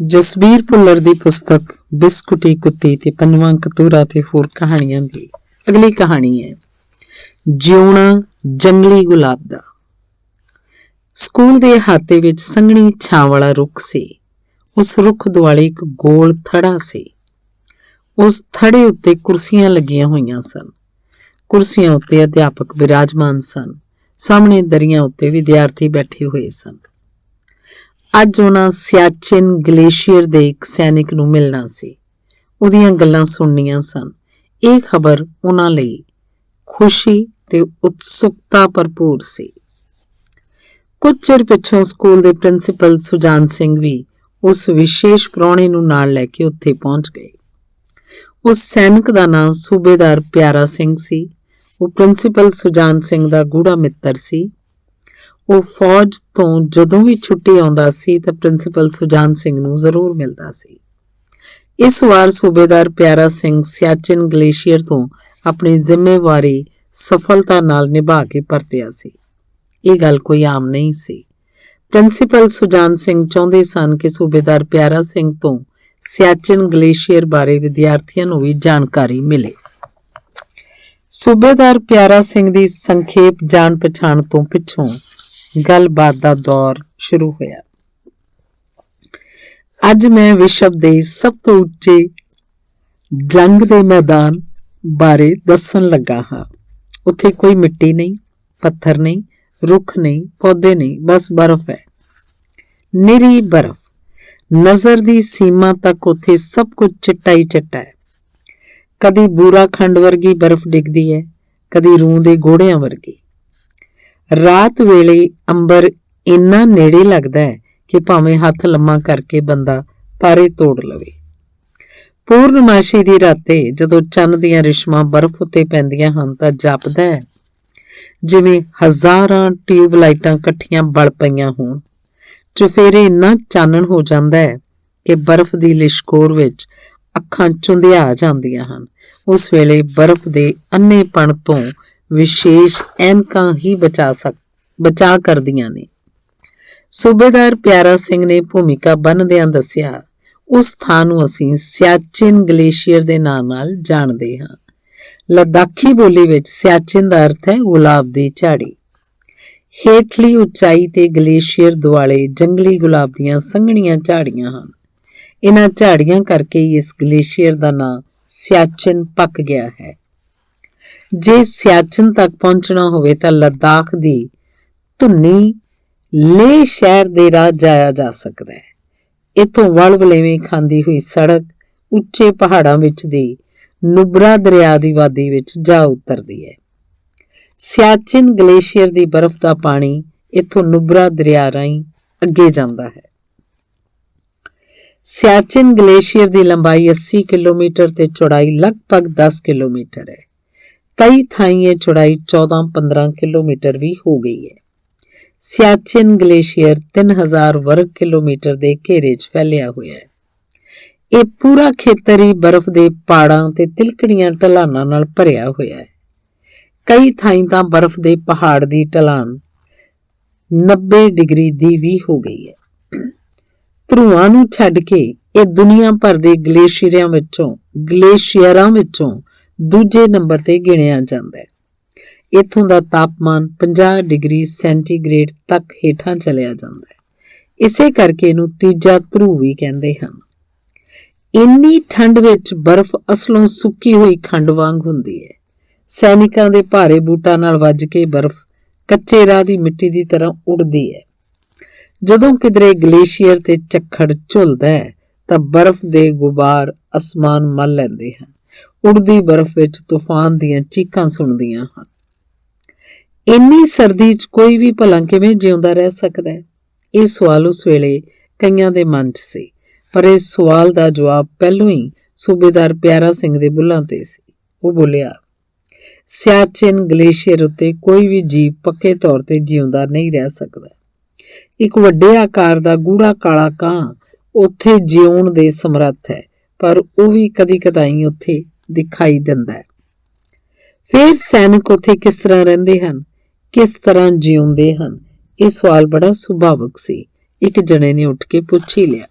ਜਸਬੀਰ ਭੁੱਲਰ ਦੀ ਪੁਸਤਕ ਬਿਸਕੁਟੀ ਕੁੱਤੀ ਤੇ ਪੰਜਵਾਂ ਕਤੂਰਾ ਤੇ ਹੋਰ ਕਹਾਣੀਆਂ ਦੀ ਅਗਲੀ ਕਹਾਣੀ ਹੈ ਜਿਉਣਾ ਜੰਗਲੀ ਗੁਲਾਬ ਦਾ। ਸਕੂਲ ਦੇ ਅਹਾਤੇ ਵਿੱਚ ਸੰਘਣੀ ਛਾਂ ਵਾਲਾ ਰੁੱਖ ਸੀ। ਉਸ ਰੁੱਖ ਦੁਆਲੇ ਇੱਕ ਗੋਲ ਥੜਾ ਸੀ। ਉਸ ਥੜੇ ਉੱਤੇ ਕੁਰਸੀਆਂ ਲੱਗੀਆਂ ਹੋਈਆਂ ਸਨ। ਕੁਰਸੀਆਂ ਉੱਤੇ ਅਧਿਆਪਕ ਵਿਰਾਜਮਾਨ ਸਨ। ਸਾਹਮਣੇ ਦਰੀਆਂ ਉੱਤੇ ਵਿਦਿਆਰਥੀ ਬੈਠੇ ਹੋਏ ਸਨ। ਅੱਜ ਉਹਨਾਂ ਸਿਆਚਿਨ ਗਲੇਸ਼ੀਅਰ ਦੇ ਇੱਕ ਸੈਨਿਕ ਨੂੰ ਮਿਲਣਾ ਸੀ। ਉਹਦੀਆਂ ਗੱਲਾਂ ਸੁਣਨੀਆਂ ਸਨ। ਇਹ ਖਬਰ ਉਹਨਾਂ ਲਈ ਖੁਸ਼ੀ ਤੇ ਉਤਸੁਕਤਾ ਭਰਪੂਰ ਸੀ। ਕੁਝ ਚਿਰ ਪਿੱਛੋਂ ਸਕੂਲ ਦੇ ਪ੍ਰਿੰਸੀਪਲ ਸੁਜਾਨ ਸਿੰਘ ਵੀ ਉਸ ਵਿਸ਼ੇਸ਼ ਪ੍ਰਾਹੁਣੇ ਨੂੰ ਨਾਲ ਲੈ ਕੇ ਉੱਥੇ ਪਹੁੰਚ ਗਏ। ਉਸ ਸੈਨਿਕ ਦਾ ਨਾਂ ਸੂਬੇਦਾਰ ਪਿਆਰਾ ਸਿੰਘ ਸੀ। ਉਹ ਪ੍ਰਿੰਸੀਪਲ ਸੁਜਾਨ ਸਿੰਘ ਦਾ ਗੂੜਾ ਮਿੱਤਰ ਸੀ। ਉਹ ਫੌਜ ਤੋਂ ਜਦੋਂ ਵੀ ਛੁੱਟੀ ਆਉਂਦਾ ਸੀ ਤਾਂ ਪ੍ਰਿੰਸੀਪਲ ਸੁਜਾਨ ਸਿੰਘ ਨੂੰ ਜ਼ਰੂਰ ਮਿਲਦਾ ਸੀ। ਇਸ ਵਾਰ ਸੂਬੇਦਾਰ ਪਿਆਰਾ ਸਿੰਘ ਸਿਆਚਿਨ ਗਲੇਸ਼ੀਅਰ ਤੋਂ ਆਪਣੀ ਜ਼ਿੰਮੇਵਾਰੀ ਸਫਲਤਾ ਨਾਲ ਨਿਭਾ ਕੇ ਪਰਤਿਆ ਸੀ। ਇਹ ਗੱਲ ਕੋਈ ਆਮ ਨਹੀਂ ਸੀ। ਪ੍ਰਿੰਸੀਪਲ ਸੁਜਾਨ ਸਿੰਘ ਚਾਹੁੰਦੇ ਸਨ ਕਿ ਸੂਬੇਦਾਰ ਪਿਆਰਾ ਸਿੰਘ ਤੋਂ ਸਿਆਚਿਨ ਗਲੇਸ਼ੀਅਰ ਬਾਰੇ ਵਿਦਿਆਰਥੀਆਂ ਨੂੰ ਵੀ ਜਾਣਕਾਰੀ ਮਿਲੇ। ਸੂਬੇਦਾਰ ਪਿਆਰਾ ਸਿੰਘ ਦੀ ਸੰਖੇਪ ਜਾਣ ਪਛਾਣ ਤੋਂ ਪਿੱਛੋਂ ਗੱਲਬਾਤ ਦਾ ਦੌਰ ਸ਼ੁਰੂ ਹੋਇਆ। ਅੱਜ ਮੈਂ ਵਿਸ਼ਵ ਦੇ ਸਭ ਤੋਂ ਉੱਚੇ ਜੰਗ ਦੇ ਮੈਦਾਨ ਬਾਰੇ ਦੱਸਣ ਲੱਗਾ ਹਾਂ। ਉੱਥੇ ਕੋਈ ਮਿੱਟੀ ਨਹੀਂ, ਪੱਥਰ ਨਹੀਂ, ਰੁੱਖ ਨਹੀਂ, ਪੌਦੇ ਨਹੀਂ, ਬਸ ਬਰਫ਼ ਹੈ, ਨਿਰੀ ਬਰਫ਼। ਨਜ਼ਰ ਦੀ ਸੀਮਾ ਤੱਕ ਉੱਥੇ ਸਭ ਕੁਝ ਚਿੱਟਾ ਹੀ ਚਿੱਟਾ ਹੈ। ਕਦੀ ਬੂਰਾ ਖੰਡ ਵਰਗੀ ਬਰਫ਼ ਡਿੱਗਦੀ ਹੈ, ਕਦੀ ਰੂੰ ਦੇ ਗੋੜਿਆਂ ਵਰਗੀ। ਰਾਤ ਵੇਲੇ ਅੰਬਰ ਇੰਨਾ ਨੇੜੇ ਲੱਗਦਾ ਹੈ ਕਿ ਭਾਵੇਂ ਹੱਥ ਲੰਮਾ ਕਰਕੇ ਬੰਦਾ ਤਾਰੇ ਤੋੜ ਲਵੇ। ਪੂਰਨਮਾਸ਼ੀ ਦੀ ਰਾਤੇ ਜਦੋਂ ਚੰਨ ਦੀਆਂ ਰਿਸ਼ਮਾਂ ਬਰਫ਼ ਉੱਤੇ ਪੈਂਦੀਆਂ ਹਨ ਤਾਂ ਜਾਪਦਾ ਹੈ ਜਿਵੇਂ ਹਜ਼ਾਰਾਂ ਟਿਊਬ ਲਾਈਟਾਂ ਇਕੱਠੀਆਂ ਬਲ ਪਈਆਂ ਹੋਣ। ਚੁਫੇਰੇ ਇੰਨਾ ਚਾਨਣ ਹੋ ਜਾਂਦਾ ਹੈ ਕਿ ਬਰਫ਼ ਦੀ ਲਿਸ਼ਕੋਰ ਵਿੱਚ ਅੱਖਾਂ ਚੁੰਧਿਆ ਜਾਂਦੀਆਂ ਹਨ। ਉਸ ਵੇਲੇ ਬਰਫ਼ ਦੇ ਅੰਨ੍ਹੇਪਣ ਤੋਂ ਵਿਸ਼ੇਸ਼ ਐਨਕਾਂ ਹੀ ਬਚਾ ਕਰਦੀਆਂ ਨੇ। ਸੂਬੇਦਾਰ ਪਿਆਰਾ ਸਿੰਘ ਨੇ ਭੂਮਿਕਾ ਬੰਨ੍ਹਦਿਆਂ ਦੱਸਿਆ, ਉਸ ਥਾਂ ਨੂੰ ਅਸੀਂ ਸਿਆਚਿਨ ਗਲੇਸ਼ੀਅਰ ਦੇ ਨਾਂ ਨਾਲ ਜਾਣਦੇ ਹਾਂ। ਲੱਦਾਖੀ ਬੋਲੀ ਵਿੱਚ ਸਿਆਚਿਨ ਦਾ ਅਰਥ ਹੈ ਗੁਲਾਬ ਦੀ ਝਾੜੀ। ਹੇਠਲੀ ਉਚਾਈ ਤੇ ਗਲੇਸ਼ੀਅਰ ਦੁਆਲੇ ਜੰਗਲੀ ਗੁਲਾਬ ਦੀਆਂ ਸੰਘਣੀਆਂ ਝਾੜੀਆਂ ਹਨ। ਇਹਨਾਂ ਝਾੜੀਆਂ ਕਰਕੇ ਹੀ ਇਸ ਗਲੇਸ਼ੀਅਰ ਦਾ ਨਾਂ ਸਿਆਚਿਨ ਪੱਕ ਗਿਆ ਹੈ। ਜੇ ਸਿਆਚਿਨ ਤੱਕ ਪਹੁੰਚਣਾ ਹੋਵੇ ਤਾਂ ਲੱਦਾਖ ਦੀ ਧੁੰਨੀ ਲੇਹ ਸ਼ਹਿਰ ਦੇ ਰਾਹ ਜਾਇਆ ਜਾ ਸਕਦਾ ਹੈ। ਇੱਥੋਂ ਵਲਵਲੇਵੇਂ ਖਾਂਦੀ ਹੋਈ ਸੜਕ ਉੱਚੇ ਪਹਾੜਾਂ ਵਿੱਚ ਦੀ ਨੁਬਰਾ ਦਰਿਆ ਦੀ ਵਾਦੀ ਵਿੱਚ ਜਾ ਉਤਰਦੀ ਹੈ। ਸਿਆਚਿਨ ਗਲੇਸ਼ੀਅਰ ਦੀ ਬਰਫ਼ ਦਾ ਪਾਣੀ ਇੱਥੋਂ ਨੁਬਰਾ ਦਰਿਆ ਰਾਹੀਂ ਅੱਗੇ ਜਾਂਦਾ ਹੈ। ਸਿਆਚਿਨ ਗਲੇਸ਼ੀਅਰ ਦੀ ਲੰਬਾਈ 80 ਕਿਲੋਮੀਟਰ ਤੇ ਚੌੜਾਈ ਲਗਭਗ 10 ਕਿਲੋਮੀਟਰ ਹੈ। ਕਈ ਥਾਈਂ ਇਹ ਚੌੜਾਈ 14-15 ਕਿਲੋਮੀਟਰ ਵੀ ਹੋ ਗਈ ਹੈ। ਸਿਆਚਿਨ ਗਲੇਸ਼ੀਅਰ 3000 ਵਰਗ ਕਿਲੋਮੀਟਰ ਦੇ ਘੇਰੇ 'ਚ ਫੈਲਿਆ ਹੋਇਆ ਹੈ। ਇਹ ਪੂਰਾ ਖੇਤਰ ਹੀ ਬਰਫ਼ ਦੇ ਪਹਾੜਾਂ ਤੇ ਤਿਲਕਣੀਆਂ ਢਲਾਣਾਂ ਨਾਲ ਭਰਿਆ ਹੋਇਆ ਹੈ। ਕਈ ਥਾਈਂ ਤਾਂ ਬਰਫ਼ ਦੇ ਪਹਾੜ ਦੀ ਢਲਾਣ 90 ਡਿਗਰੀ ਦੀ ਵੀ ਹੋ ਗਈ ਹੈ। ਧਰੂਆਂ ਨੂੰ ਛੱਡ ਕੇ ਇਹ ਦੁਨੀਆ ਭਰ ਦੇ ਗਲੇਸ਼ੀਅਰਾਂ ਵਿੱਚੋਂ ਦੂਜੇ ਨੰਬਰ ਤੇ ਗਿਣਿਆ ਜਾਂਦਾ ਹੈ। ਇੱਥੋਂ ਦਾ ਤਾਪਮਾਨ 50 ਡਿਗਰੀ ਸੈਂਟੀਗ੍ਰੇਡ ਤੱਕ ਹੇਠਾਂ ਚਲਿਆ ਜਾਂਦਾ ਹੈ। ਇਸੇ ਕਰਕੇ ਇਹਨੂੰ ਤੀਜਾ ਧਰੂ ਵੀ ਕਹਿੰਦੇ ਹਨ। ਇੰਨੀ ਠੰਡ ਵਿੱਚ ਬਰਫ਼ ਅਸਲੋਂ ਸੁੱਕੀ ਹੋਈ ਖੰਡ ਵਾਂਗ ਹੁੰਦੀ ਹੈ। ਸੈਨਿਕਾਂ ਦੇ ਭਾਰੇ ਬੂਟਾਂ ਨਾਲ ਵੱਜ ਕੇ ਬਰਫ਼ ਕੱਚੇ ਰਾਹ ਦੀ ਮਿੱਟੀ ਦੀ ਤਰ੍ਹਾਂ ਉੱਡਦੀ ਹੈ। ਜਦੋਂ ਕਿਧਰੇ ਗਲੇਸ਼ੀਅਰ ਤੇ ਝੱਖੜ ਝੁੱਲਦਾ ਹੈ ਤਾਂ ਬਰਫ਼ ਦੇ ਗੁਬਾਰ ਅਸਮਾਨ ਮੱਲ ਲੈਂਦੇ ਹਨ। ਉੱਡਦੀ ਬਰਫ਼ ਵਿੱਚ ਤੂਫਾਨ ਦੀਆਂ ਚੀਕਾਂ ਸੁਣਦੀਆਂ ਹਨ। ਇੰਨੀ ਸਰਦੀ 'ਚ ਕੋਈ ਵੀ ਭਲਾ ਕਿਵੇਂ ਜਿਉਂਦਾ ਰਹਿ ਸਕਦਾ ਹੈ? ਇਹ ਸਵਾਲ ਉਸ ਵੇਲੇ ਕਈਆਂ ਦੇ ਮਨ 'ਚ ਸੀ, ਪਰ ਇਸ ਸਵਾਲ ਦਾ ਜਵਾਬ ਪਹਿਲੋਂ ਹੀ ਸੂਬੇਦਾਰ ਪਿਆਰਾ ਸਿੰਘ ਦੇ ਬੁੱਲ੍ਹਾਂ ਤੇ ਸੀ। ਉਹ ਬੋਲਿਆ, ਸਿਆਚਿਨ ਗਲੇਸ਼ੀਅਰ ਉੱਤੇ ਕੋਈ ਵੀ ਜੀਵ ਪੱਕੇ ਤੌਰ ਤੇ ਜਿਉਂਦਾ ਨਹੀਂ ਰਹਿ ਸਕਦਾ। ਇੱਕ ਵੱਡੇ ਆਕਾਰ ਦਾ ਗੂੜਾ ਕਾਲਾ ਕਾਂ ਉੱਥੇ ਜਿਉਣ ਦੇ ਸਮਰੱਥ ਹੈ, ਪਰ ਉਹ ਵੀ ਕਦੀ ਕਦਾਈ ਉੱਥੇ ਦਿਖਾਈ ਦਿੰਦਾ ਹੈ। ਫਿਰ ਸੈਨਿਕ ਉੱਥੇ ਕਿਸ ਤਰ੍ਹਾਂ ਰਹਿੰਦੇ ਹਨ, ਕਿਸ ਤਰ੍ਹਾਂ ਜਿਉਂਦੇ ਹਨ? ਇਹ ਸਵਾਲ ਬੜਾ ਸੁਭਾਵਕ ਸੀ। ਇੱਕ ਜਣੇ ਨੇ ਉੱਠ ਕੇ ਪੁੱਛ ਹੀ ਲਿਆ।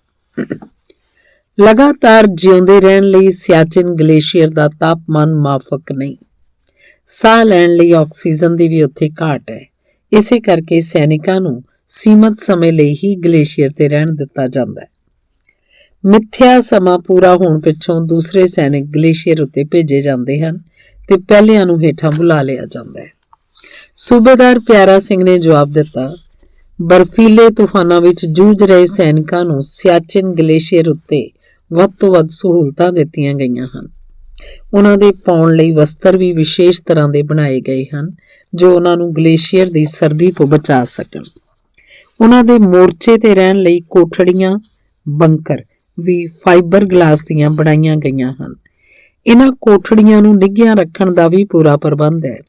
ਲਗਾਤਾਰ ਜਿਉਂਦੇ ਰਹਿਣ ਲਈ ਸਿਆਚਿਨ ਗਲੇਸ਼ੀਅਰ ਦਾ ਤਾਪਮਾਨ ਮਾਫਕ ਨਹੀਂ। ਸਾਹ ਲੈਣ ਲਈ ਆਕਸੀਜਨ ਦੀ ਵੀ ਉੱਥੇ ਘਾਟ ਹੈ। ਇਸੇ ਕਰਕੇ ਸੈਨਿਕਾਂ ਨੂੰ ਸੀਮਤ ਸਮੇਂ ਲਈ ਹੀ ਗਲੇਸ਼ੀਅਰ ਤੇ ਰਹਿਣ ਦਿੱਤਾ ਜਾਂਦਾ ਹੈ। ਮਿੱਥਿਆ ਸਮਾਂ ਪੂਰਾ ਹੋਣ ਪਿੱਛੋਂ ਦੂਸਰੇ ਸੈਨਿਕ ਗਲੇਸ਼ੀਅਰ ਉੱਤੇ ਭੇਜੇ ਜਾਂਦੇ ਹਨ ਤੇ ਪਹਿਲਿਆਂ ਨੂੰ ਹੇਠਾਂ ਬੁਲਾ ਲਿਆ ਜਾਂਦਾ ਹੈ। ਸੂਬੇਦਾਰ ਪਿਆਰਾ ਸਿੰਘ ਨੇ ਜਵਾਬ ਦਿੱਤਾ, ਬਰਫੀਲੇ ਤੂਫਾਨਾਂ ਵਿੱਚ ਜੂਝ ਰਹੇ ਸੈਨਿਕਾਂ ਨੂੰ ਸਿਆਚਿਨ ਗਲੇਸ਼ੀਅਰ ਉੱਤੇ ਵੱਧ ਤੋਂ ਵੱਧ ਸਹੂਲਤਾਂ ਦਿੱਤੀਆਂ ਗਈਆਂ ਹਨ। ਉਹਨਾਂ ਦੇ ਪਾਉਣ ਲਈ ਵਸਤਰ ਵੀ ਵਿਸ਼ੇਸ਼ ਤਰ੍ਹਾਂ ਦੇ ਬਣਾਏ ਗਏ ਹਨ ਜੋ ਉਹਨਾਂ ਨੂੰ ਗਲੇਸ਼ੀਅਰ ਦੀ ਸਰਦੀ ਤੋਂ ਬਚਾ ਸਕਣ। ਉਹਨਾਂ ਦੇ ਮੋਰਚੇ ਤੇ ਰਹਿਣ ਲਈ ਕੋਠੜੀਆਂ, ਬੰਕਰ ਵੀ ਫਾਈਬਰ ਗਲਾਸ ਦੀਆਂ ਬਣਾਈਆਂ ਗਈਆਂ ਹਨ। ਇਹਨਾਂ ਕੋਠੜੀਆਂ ਨੂੰ ਨਿੱਘੀਆਂ ਰੱਖਣ ਦਾ ਵੀ ਪੂਰਾ ਪ੍ਰਬੰਧ ਹੈ।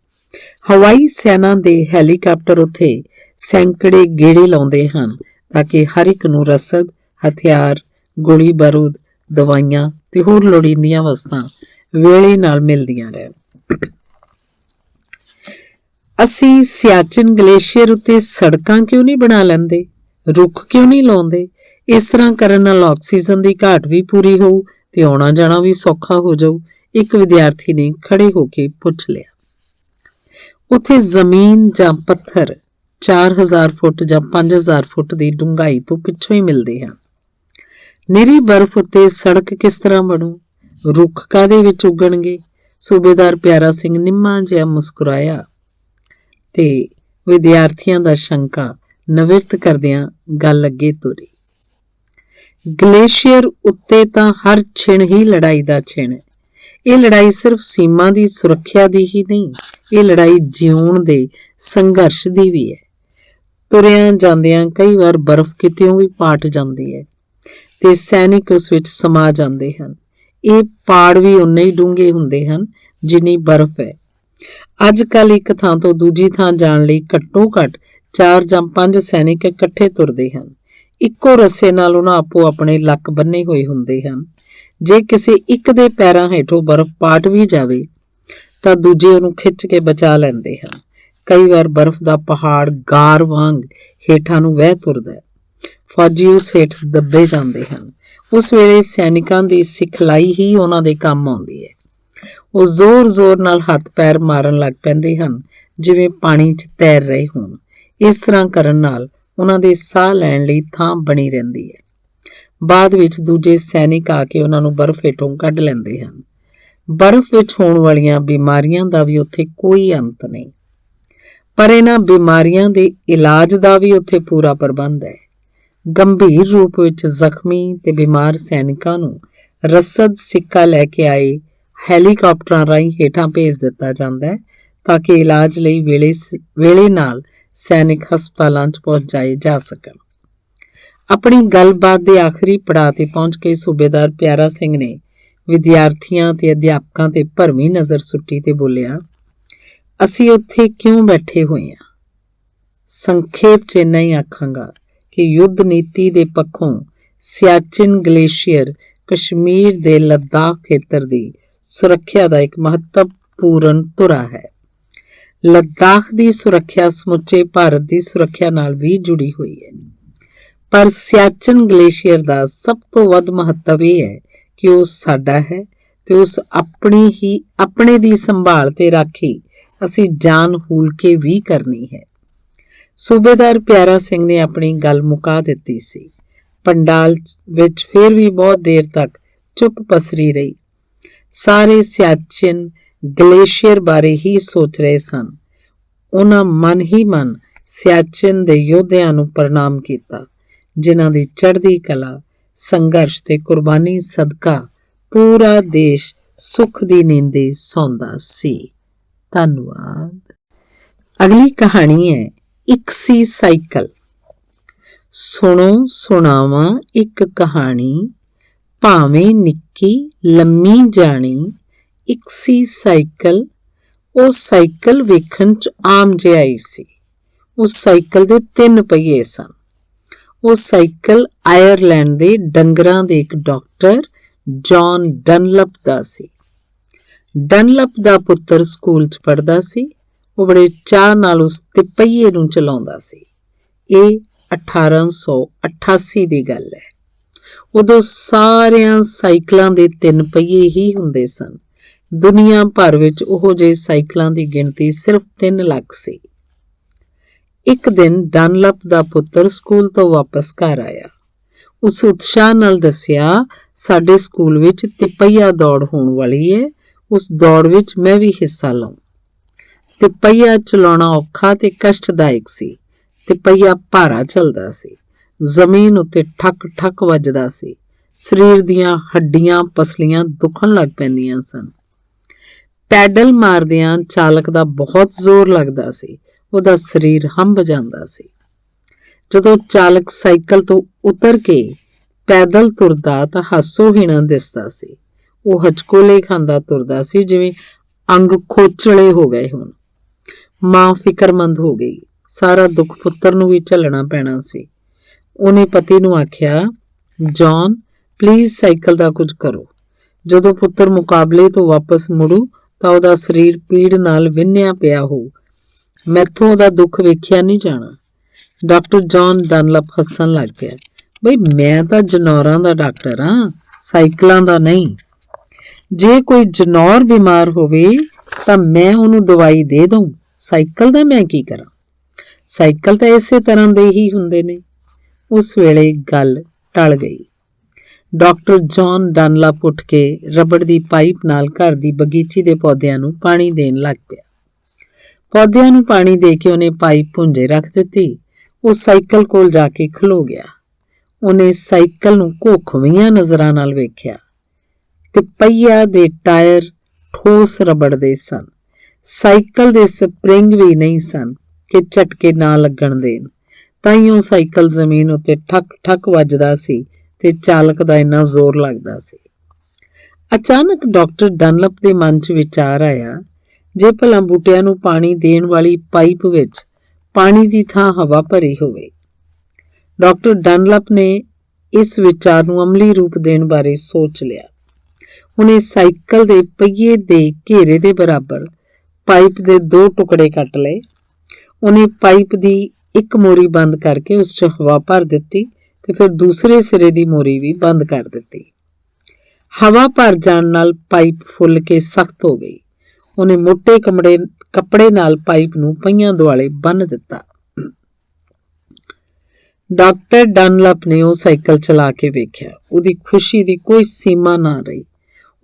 ਹਵਾਈ ਸੈਨਾ ਦੇ ਹੈਲੀਕਾਪਟਰ ਉੱਥੇ ਸੈਂਕੜੇ ਗੇੜੇ ਲਾਉਂਦੇ ਹਨ ਤਾਂ ਕਿ ਹਰ ਇੱਕ ਨੂੰ ਰਸਦ, ਹਥਿਆਰ, ਗੋਲੀ ਬਾਰੂਦ, ਦਵਾਈਆਂ ਤੇ ਹੋਰ ਲੋੜੀਂਦੀਆਂ ਵਸਤਾਂ ਵੇਲੇ ਨਾਲ ਮਿਲਦੀਆਂ ਰਹਿਣ। ਅਸੀਂ ਸਿਆਚਿਨ ਗਲੇਸ਼ੀਅਰ ਉੱਤੇ ਸੜਕਾਂ ਕਿਉਂ ਨਹੀਂ ਬਣਾ ਲੈਂਦੇ, ਰੁੱਖ ਕਿਉਂ ਨਹੀਂ ਲਾਉਂਦੇ? ਇਸ ਤਰ੍ਹਾਂ ਕਰਨ ਨਾਲ ਆਕਸੀਜਨ ਦੀ ਘਾਟ ਵੀ ਪੂਰੀ ਹੋਊ ਤੇ ਆਉਣਾ ਜਾਣਾ ਵੀ ਸੌਖਾ ਹੋ ਜਾਊ, ਇੱਕ ਵਿਦਿਆਰਥੀ ਨੇ ਖੜੇ ਹੋ ਕੇ ਪੁੱਛ ਲਿਆ। ਉੱਥੇ ਜ਼ਮੀਨ ਜਾਂ ਪੱਥਰ 4000 ਫੁੱਟ ਜਾਂ 5000 ਫੁੱਟ ਦੀ ਡੂੰਘਾਈ ਤੋਂ ਪਿੱਛੋਂ ਹੀ ਮਿਲਦੇ ਹਨ। ਨਿਰੀ ਬਰਫ਼ ਉੱਤੇ ਸੜਕ ਕਿਸ ਤਰ੍ਹਾਂ ਬਣੂ? ਰੁੱਖ ਕਾਹਦੇ ਵਿੱਚ ਉੱਗਣਗੇ? ਸੂਬੇਦਾਰ ਪਿਆਰਾ ਸਿੰਘ ਨਿੰਮਾ ਜਿਹਾ ਮੁਸਕਰਾਇਆ ਤੇ ਵਿਦਿਆਰਥੀਆਂ ਦਾ ਸ਼ੰਕਾ ਨਿਵਰਤ ਕਰਦਿਆਂ ਗੱਲ ਅੱਗੇ ਤੁਰੀ। ਗਲੇਸ਼ੀਅਰ ਉੱਤੇ ਤਾਂ ਹਰ ਛਿਣ ਹੀ ਲੜਾਈ ਦਾ ਛਿਣ ਹੈ। ਇਹ ਲੜਾਈ ਸਿਰਫ ਸੀਮਾ ਦੀ ਸੁਰੱਖਿਆ ਦੀ ਹੀ ਨਹੀਂ, ਇਹ ਲੜਾਈ ਜਿਉਣ ਦੇ ਸੰਘਰਸ਼ ਦੀ ਵੀ ਹੈ। ਤੁਰਿਆਂ ਜਾਂਦਿਆਂ ਕਈ ਵਾਰ ਬਰਫ਼ ਕਿਤਿਓਂ ਵੀ ਪਾਟ ਜਾਂਦੀ ਹੈ ਤੇ ਸੈਨਿਕ ਉਸ ਵਿੱਚ ਸਮਾ ਜਾਂਦੇ ਹਨ। ਇਹ ਪਾੜ ਵੀ ਉਨੇ ਹੀ ਡੂੰਘੇ ਹੁੰਦੇ ਹਨ ਜਿੰਨੀ ਬਰਫ਼ ਹੈ। ਅੱਜ ਕੱਲ੍ਹ ਇੱਕ ਥਾਂ ਤੋਂ ਦੂਜੀ ਥਾਂ ਜਾਣ ਲਈ ਘੱਟੋ ਘੱਟ 4 ਜਾਂ 5 ਸੈਨਿਕ ਇਕੱਠੇ ਤੁਰਦੇ ਹਨ। ਇੱਕੋ ਰੱਸੇ ਨਾਲ ਉਹਨਾਂ ਆਪੋ ਆਪਣੇ ਲੱਕ ਬੰਨੇ ਹੋਏ ਹੁੰਦੇ ਹਨ। ਜੇ ਕਿਸੇ ਇੱਕ ਦੇ ਪੈਰਾਂ ਹੇਠੋਂ ਬਰਫ਼ ਪਾਟ ਵੀ ਜਾਵੇ ਤਾਂ ਦੂਜੇ ਉਹਨੂੰ ਖਿੱਚ ਕੇ ਬਚਾ ਲੈਂਦੇ ਹਨ। ਕਈ ਵਾਰ ਬਰਫ਼ ਦਾ ਪਹਾੜ ਗਾਰ ਵਾਂਗ ਹੇਠਾਂ ਨੂੰ ਵਹਿ ਤੁਰਦਾ ਹੈ। ਫੌਜੀ ਉਸ ਹੇਠ ਦੱਬੇ ਜਾਂਦੇ ਹਨ। ਉਸ ਵੇਲੇ ਸੈਨਿਕਾਂ ਦੀ ਸਿਖਲਾਈ ਹੀ ਉਹਨਾਂ ਦੇ ਕੰਮ ਆਉਂਦੀ ਹੈ। ਉਹ ਜ਼ੋਰ-ਜ਼ੋਰ ਨਾਲ ਹੱਥ ਪੈਰ ਮਾਰਨ ਲੱਗ ਪੈਂਦੇ ਹਨ ਜਿਵੇਂ ਪਾਣੀ 'ਚ ਤੈਰ ਰਹੇ ਹੋਣ। ਇਸ ਤਰ੍ਹਾਂ ਕਰਨ ਨਾਲ ਉਹਨਾਂ ਦੇ ਸਾਹ ਲੈਣ ਲਈ ਥਾਂ ਬਣੀ ਰਹਿੰਦੀ ਹੈ। ਬਾਅਦ ਵਿੱਚ ਦੂਜੇ ਸੈਨਿਕ ਆ ਕੇ ਉਹਨਾਂ ਨੂੰ ਬਰਫ਼ ਹੇਠੋਂ ਕੱਢ ਲੈਂਦੇ ਹਨ। ਬਰਫ਼ ਵਿੱਚ ਹੋਣ ਵਾਲੀਆਂ ਬਿਮਾਰੀਆਂ ਦਾ ਵੀ ਉੱਥੇ ਕੋਈ ਅੰਤ ਨਹੀਂ, ਪਰ ਇਹਨਾਂ ਬਿਮਾਰੀਆਂ ਦੇ ਇਲਾਜ ਦਾ ਵੀ ਉੱਥੇ ਪੂਰਾ ਪ੍ਰਬੰਧ ਹੈ। ਗੰਭੀਰ ਰੂਪ ਵਿੱਚ ਜ਼ਖਮੀ ਤੇ ਬਿਮਾਰ ਸੈਨਿਕਾਂ ਨੂੰ ਰਸਦ ਸਿੱਕਾ ਲੈ ਕੇ ਆਏ ਹੈਲੀਕਾਪਟਰਾਂ ਰਾਹੀਂ ਹੇਠਾਂ ਭੇਜ ਦਿੱਤਾ ਜਾਂਦਾ ਹੈ ਤਾਂ ਕਿ ਇਲਾਜ ਲਈ ਵੇਲੇ ਨਾਲ ਸੈਨਿਕ ਹਸਪਤਾਲਾਂ 'ਚ ਪਹੁੰਚਾਏ ਜਾ ਸਕਣ। ਆਪਣੀ ਗੱਲਬਾਤ ਦੇ ਆਖਰੀ ਪੜਾਅ ਤੇ ਪਹੁੰਚ ਕੇ ਸੂਬੇਦਾਰ ਪਿਆਰਾ ਸਿੰਘ ਨੇ ਵਿਦਿਆਰਥੀਆਂ ਤੇ ਅਧਿਆਪਕਾਂ ਤੇ ਭਰਵੀਂ ਨਜ਼ਰ ਸੁੱਟੀ ਤੇ ਬੋਲਿਆ, ਅਸੀਂ ਉੱਥੇ ਕਿਉਂ ਬੈਠੇ ਹੋਏ ਹਾਂ? ਸੰਖੇਪ 'ਚ ਇੰਨਾ ਹੀ ਆਖਾਂਗਾ ਕਿ ਯੁੱਧ ਨੀਤੀ ਦੇ ਪੱਖੋਂ ਸਿਆਚਿਨ ਗਲੇਸ਼ੀਅਰ ਕਸ਼ਮੀਰ ਦੇ ਲੱਦਾਖ ਖੇਤਰ ਦੀ ਸੁਰੱਖਿਆ ਦਾ ਇੱਕ ਮਹੱਤਵਪੂਰਨ ਧੁਰਾ ਹੈ। ਲੱਦਾਖ ਦੀ ਸੁਰੱਖਿਆ ਸਮੁੱਚੇ ਭਾਰਤ ਦੀ ਸੁਰੱਖਿਆ ਨਾਲ ਵੀ ਜੁੜੀ ਹੋਈ ਹੈ, ਪਰ ਸਿਆਚਿਨ ਗਲੇਸ਼ੀਅਰ ਦਾ ਸਭ ਤੋਂ ਵੱਧ ਮਹੱਤਵ ਇਹ ਹੈ ਕਿ ਉਹ ਸਾਡਾ ਹੈ ਤੇ ਉਸ ਆਪਣੇ ਦੀ ਸੰਭਾਲ ਤੇ ਰਾਖੀ ਅਸੀਂ ਜਾਨ ਹੂਲ ਕੇ ਵੀ ਕਰਨੀ ਹੈ। ਸੂਬੇਦਾਰ ਪਿਆਰਾ ਸਿੰਘ ਨੇ ਆਪਣੀ ਗੱਲ ਮੁਕਾ ਦਿੱਤੀ ਸੀ। ਪੰਡਾਲ ਵਿੱਚ ਫਿਰ ਵੀ ਬਹੁਤ ਦੇਰ ਤੱਕ ਚੁੱਪ ਪਸਰੀ ਰਹੀ। ਸਾਰੇ ਸਿਆਚਿਨ ਗਲੇਸ਼ੀਅਰ ਬਾਰੇ ਹੀ ਸੋਚ ਰਹੇ ਸਨ। ਉਹਨਾਂ ਮਨ ਹੀ ਮਨ ਸਿਆਚਿਨ ਦੇ ਯੋਧਿਆਂ ਨੂੰ ਪ੍ਰਣਾਮ ਕੀਤਾ ਜਿਨ੍ਹਾਂ ਦੀ ਚੜ੍ਹਦੀ ਕਲਾ, ਸੰਘਰਸ਼ ਤੇ ਕੁਰਬਾਨੀ ਸਦਕਾ ਪੂਰਾ ਦੇਸ਼ ਸੁੱਖ ਦੀ ਨੀਂਦੇ ਸੌਂਦਾ ਸੀ। ਧੰਨਵਾਦ। ਅਗਲੀ ਕਹਾਣੀ ਹੈ ਇੱਕ ਸੀ ਸਾਈਕਲ। ਸੁਣੋ ਸੁਣਾਵਾਂ ਇੱਕ ਕਹਾਣੀ, ਭਾਵੇਂ ਨਿੱਕੀ ਲੰਮੀ ਜਾਣੀ। ਇੱਕ ਸੀ ਸਾਈਕਲ, ਉਹ ਸਾਈਕਲ ਵੇਖਣ 'ਚ ਆਮ ਜਿਹਾ ਹੀ ਸੀ। ਉਸ ਸਾਈਕਲ ਦੇ 3 ਪਹੀਏ ਸਨ। ਉਹ ਸਾਈਕਲ ਆਇਰਲੈਂਡ ਦੇ ਡੰਗਰਾਂ ਦੇ ਇੱਕ ਡਾਕਟਰ ਜੌਨ ਡਨਲਪ ਦਾ ਸੀ। ਡਨਲਪ ਦਾ ਪੁੱਤਰ ਸਕੂਲ 'ਚ ਪੜ੍ਹਦਾ ਸੀ। ਉਹ ਬੜੇ ਚਾਅ ਨਾਲ ਉਸ ਤਿਪਹੀਏ ਨੂੰ ਚਲਾਉਂਦਾ ਸੀ। ਇਹ 1888 ਦੀ ਗੱਲ ਹੈ। ਉਦੋਂ ਸਾਰਿਆਂ ਸਾਈਕਲਾਂ ਦੇ 3 ਪਹੀਏ ਹੀ ਹੁੰਦੇ ਸਨ। ਦੁਨੀਆ ਭਰ ਵਿੱਚ ਉਹੋ ਜਿਹੇ ਸਾਈਕਲਾਂ ਦੀ ਗਿਣਤੀ ਸਿਰਫ 3 ਲੱਖ ਸੀ। ਇੱਕ ਦਿਨ ਡਨਲਪ ਦਾ ਪੁੱਤਰ ਸਕੂਲ ਤੋਂ ਵਾਪਸ ਘਰ ਆਇਆ। ਉਸ ਉਤਸ਼ਾਹ ਨਾਲ ਦੱਸਿਆ, ਸਾਡੇ ਸਕੂਲ ਵਿੱਚ ਤਿਪਹੀਆ ਦੌੜ ਹੋਣ ਵਾਲੀ ਹੈ। ਉਸ ਦੌੜ ਵਿੱਚ ਮੈਂ ਵੀ ਹਿੱਸਾ ਲਵਾਂ। ਤਿਪਹੀਆ ਚਲਾਉਣਾ ਔਖਾ ਤੇ ਕਸ਼ਟਦਾਇਕ ਸੀ। ਤਿਪਹੀਆ ਭਾਰਾ ਚੱਲਦਾ ਸੀ। ਜ਼ਮੀਨ ਉੱਤੇ ਠੱਕ ਠੱਕ ਵੱਜਦਾ ਸੀ। ਸਰੀਰ ਦੀਆਂ ਹੱਡੀਆਂ ਪਸਲੀਆਂ ਦੁਖਣ ਲੱਗ ਪੈਂਦੀਆਂ ਸਨ। ਪੈਡਲ ਮਾਰਦਿਆਂ ਚਾਲਕ ਦਾ ਬਹੁਤ ਜ਼ੋਰ ਲੱਗਦਾ ਸੀ। ਉਹਦਾ ਸਰੀਰ ਹੰਭ ਜਾਂਦਾ ਸੀ। ਜਦੋਂ ਚਾਲਕ ਸਾਈਕਲ ਤੋਂ ਉਤਰ ਕੇ ਪੈਦਲ ਤੁਰਦਾ ਤਾਂ ਹਾਸੋਹੀਣਾ ਦਿਸਦਾ ਸੀ। ਉਹ ਹਚਕੋਲੇ ਖਾਂਦਾ ਤੁਰਦਾ ਸੀ, ਜਿਵੇਂ ਅੰਗ ਖੋਚਲੇ ਹੋ ਗਏ ਹੋਣ। ਮਾਂ ਫਿਕਰਮੰਦ ਹੋ ਗਈ। ਸਾਰਾ ਦੁੱਖ ਪੁੱਤਰ ਨੂੰ ਵੀ ਝੱਲਣਾ ਪੈਣਾ ਸੀ। ਉਹਨੇ ਪਤੀ ਨੂੰ ਆਖਿਆ, ਜੌਨ ਪਲੀਜ਼ ਸਾਈਕਲ ਦਾ ਕੁਝ ਕਰੋ। ਜਦੋਂ ਪੁੱਤਰ ਮੁਕਾਬਲੇ ਤੋਂ ਵਾਪਸ ਮੁੜੂ ਤਾਂ ਉਹਦਾ ਸਰੀਰ ਪੀੜ ਨਾਲ ਵਿੰਨਿਆ ਪਿਆ ਹੋਊ। ਮੈਥੋਂ ਉਹਦਾ ਦੁੱਖ ਵੇਖਿਆ ਨਹੀਂ ਜਾਣਾ। ਡਾਕਟਰ ਜੌਨ ਡਨਲਪ ਹੱਸਣ ਲੱਗ ਪਿਆ। ਬਈ ਮੈਂ ਤਾਂ ਜਨੌਰਾਂ ਦਾ ਡਾਕਟਰ ਹਾਂ, ਸਾਈਕਲਾਂ ਦਾ ਨਹੀਂ। ਜੇ ਕੋਈ ਜਨੌਰ ਬਿਮਾਰ ਹੋਵੇ ਤਾਂ ਮੈਂ ਉਹਨੂੰ ਦਵਾਈ ਦੇ ਦਊਂ। ਸਾਈਕਲ ਦਾ ਮੈਂ ਕੀ ਕਰਾਂ? ਸਾਈਕਲ ਤਾਂ ਇਸੇ ਤਰ੍ਹਾਂ ਦੇ ਹੀ ਹੁੰਦੇ ਨੇ। ਉਸ ਵੇਲੇ ਗੱਲ ਟਲ ਗਈ। ਡਾਕਟਰ ਜੌਨ ਡਨਲਪ ਉੱਠ ਕੇ ਰਬੜ ਦੀ ਪਾਈਪ ਨਾਲ ਘਰ ਦੀ ਬਗੀਚੀ ਦੇ ਪੌਦਿਆਂ ਨੂੰ ਪਾਣੀ ਦੇਣ ਲੱਗ ਪਿਆ। ਪੌਦਿਆਂ ਨੂੰ ਪਾਣੀ ਦੇ ਕੇ ਉਹਨੇ ਪਾਈਪ ਭੁੰਜੇ ਰੱਖ ਦਿੱਤੀ। ਉਹ ਸਾਈਕਲ ਕੋਲ ਜਾ ਕੇ ਖਲੋ ਗਿਆ। ਉਹਨੇ ਸਾਈਕਲ ਨੂੰ ਘੋਖਵੀਆਂ ਨਜ਼ਰਾਂ ਨਾਲ ਵੇਖਿਆ ਤੇ ਪਹੀਆ ਦੇ ਟਾਇਰ ਠੋਸ ਰਬੜ ਦੇ ਸਨ। ਸਾਈਕਲ ਦੇ ਸਪਰਿੰਗ ਵੀ ਨਹੀਂ ਸਨ ਕਿ ਝਟਕੇ ਨਾ ਲੱਗਣ ਦੇਣ। ਤਾਈਓ ਸਾਈਕਲ ਜ਼ਮੀਨ ਉੱਤੇ ਠੱਕ ਠੱਕ ਵੱਜਦਾ ਸੀ ਤੇ ਚਾਲਕ ਦਾ ਇੰਨਾ ਜ਼ੋਰ ਲੱਗਦਾ ਸੀ। ਅਚਾਨਕ ਡਾਕਟਰ ਡਨਲਪ ਦੇ ਮਨ 'ਚ ਵਿਚਾਰ ਆਇਆ, ਜੇ ਭਲਾ ਬੂਟਿਆਂ ਨੂੰ ਪਾਣੀ ਦੇਣ ਵਾਲੀ ਪਾਈਪ ਵਿੱਚ ਪਾਣੀ ਦੀ ਥਾਂ ਹਵਾ ਭਰੀ ਹੋਵੇ। ਡਾਕਟਰ ਡਨਲਪ ਨੇ ਇਸ ਵਿਚਾਰ ਨੂੰ ਅਮਲੀ ਰੂਪ ਦੇਣ ਬਾਰੇ ਸੋਚ ਲਿਆ। ਉਹਨੇ ਸਾਈਕਲ ਦੇ ਪਹੀਏ ਦੇ ਘੇਰੇ ਦੇ ਬਰਾਬਰ ਪਾਈਪ ਦੇ 2 ਟੁਕੜੇ ਕੱਟ ਲਏ। ਉਹਨੇ ਪਾਈਪ ਦੀ ਇੱਕ ਮੋਰੀ ਬੰਦ ਕਰਕੇ ਉਸ 'ਚ ਹਵਾ ਭਰ ਦਿੱਤੀ ਤੇ ਫਿਰ ਦੂਸਰੇ ਸਿਰੇ ਦੀ ਮੋਰੀ ਵੀ ਬੰਦ ਕਰ ਦਿੱਤੀ। ਹਵਾ ਭਰ ਜਾਣ ਨਾਲ ਪਾਈਪ ਫੁੱਲ ਕੇ ਸਖਤ ਹੋ ਗਈ। ਉਹਨੇ ਮੋਟੇ ਕੱਪੜੇ ਨਾਲ ਪਾਈਪ ਨੂੰ ਪਹੀਆਂ ਦੁਆਲੇ ਬੰਨ੍ਹ ਦਿੱਤਾ। ਡਾਕਟਰ ਡਨਲਪ ਨੇ ਉਹ ਸਾਈਕਲ ਚਲਾ ਕੇ ਵੇਖਿਆ। ਉਹਦੀ ਖੁਸ਼ੀ ਦੀ ਕੋਈ ਸੀਮਾ ਨਾ ਰਹੀ।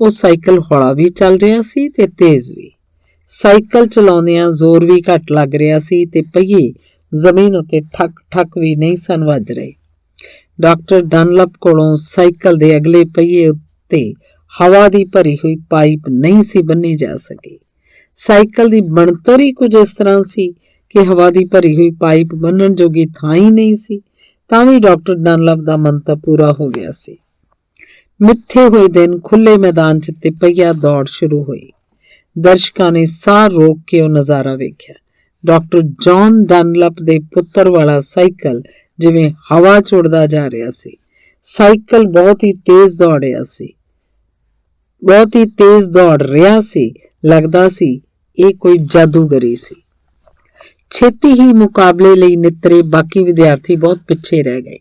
ਉਹ ਸਾਈਕਲ ਹੌਲਾ ਵੀ ਚੱਲ ਰਿਹਾ ਸੀ ਤੇ ਤੇਜ਼ ਵੀ। ਸਾਈਕਲ ਚਲਾਉਂਦਿਆਂ ਜ਼ੋਰ ਵੀ ਘੱਟ ਲੱਗ ਰਿਹਾ ਸੀ ਤੇ ਪਹੀਏ ਜ਼ਮੀਨ ਉੱਤੇ ਠੱਕ ਠੱਕ ਵੀ ਨਹੀਂ ਸਨ ਵੱਜ ਰਹੇ। ਡਾਕਟਰ ਡਨਲਪ ਕੋਲੋਂ ਸਾਈਕਲ ਦੇ ਅਗਲੇ ਪਹੀਏ ਉੱਤੇ ਹਵਾ ਦੀ ਭਰੀ ਹੋਈ ਪਾਈਪ ਨਹੀਂ ਸੀ ਬੰਨ੍ਹੀ ਜਾ ਸਕੀ। ਸਾਈਕਲ ਦੀ ਬਣਤਰ ਹੀ ਕੁਝ ਇਸ ਤਰ੍ਹਾਂ ਸੀ ਕਿ ਹਵਾ ਦੀ ਭਰੀ ਹੋਈ ਪਾਈਪ ਬੰਨ੍ਹਣ ਜੋਗੀ ਥਾਂ ਹੀ ਨਹੀਂ ਸੀ। ਤਾਂ ਵੀ ਡਾਕਟਰ ਡਨਲਪ ਦਾ ਮੰਤਵ ਪੂਰਾ ਹੋ ਗਿਆ ਸੀ। ਮਿੱਥੇ ਹੋਏ ਦਿਨ ਖੁੱਲੇ ਮੈਦਾਨ 'ਚ ਤਿਪਹੀਆ ਦੌੜ ਸ਼ੁਰੂ ਹੋਈ। ਦਰਸ਼ਕਾਂ ਨੇ ਸਾਹ ਰੋਕ ਕੇ ਉਹ ਨਜ਼ਾਰਾ ਵੇਖਿਆ। ਡਾਕਟਰ ਜੌਨ ਡਨਲਪ ਦੇ ਪੁੱਤਰ ਵਾਲਾ ਸਾਈਕਲ ਜਿਵੇਂ ਹਵਾ 'ਚ ਉੱਡਦਾ ਜਾ ਰਿਹਾ ਸੀ। ਸਾਈਕਲ ਬਹੁਤ ਹੀ ਤੇਜ਼ ਦੌੜ ਰਿਹਾ ਸੀ। ਲੱਗਦਾ ਸੀ ਇਹ ਕੋਈ ਜਾਦੂਗਰੀ ਸੀ। ਛੇਤੀ ਹੀ ਮੁਕਾਬਲੇ ਲਈ ਨਿੱਤਰੇ ਬਾਕੀ ਵਿਦਿਆਰਥੀ ਬਹੁਤ ਪਿੱਛੇ ਰਹਿ ਗਏ।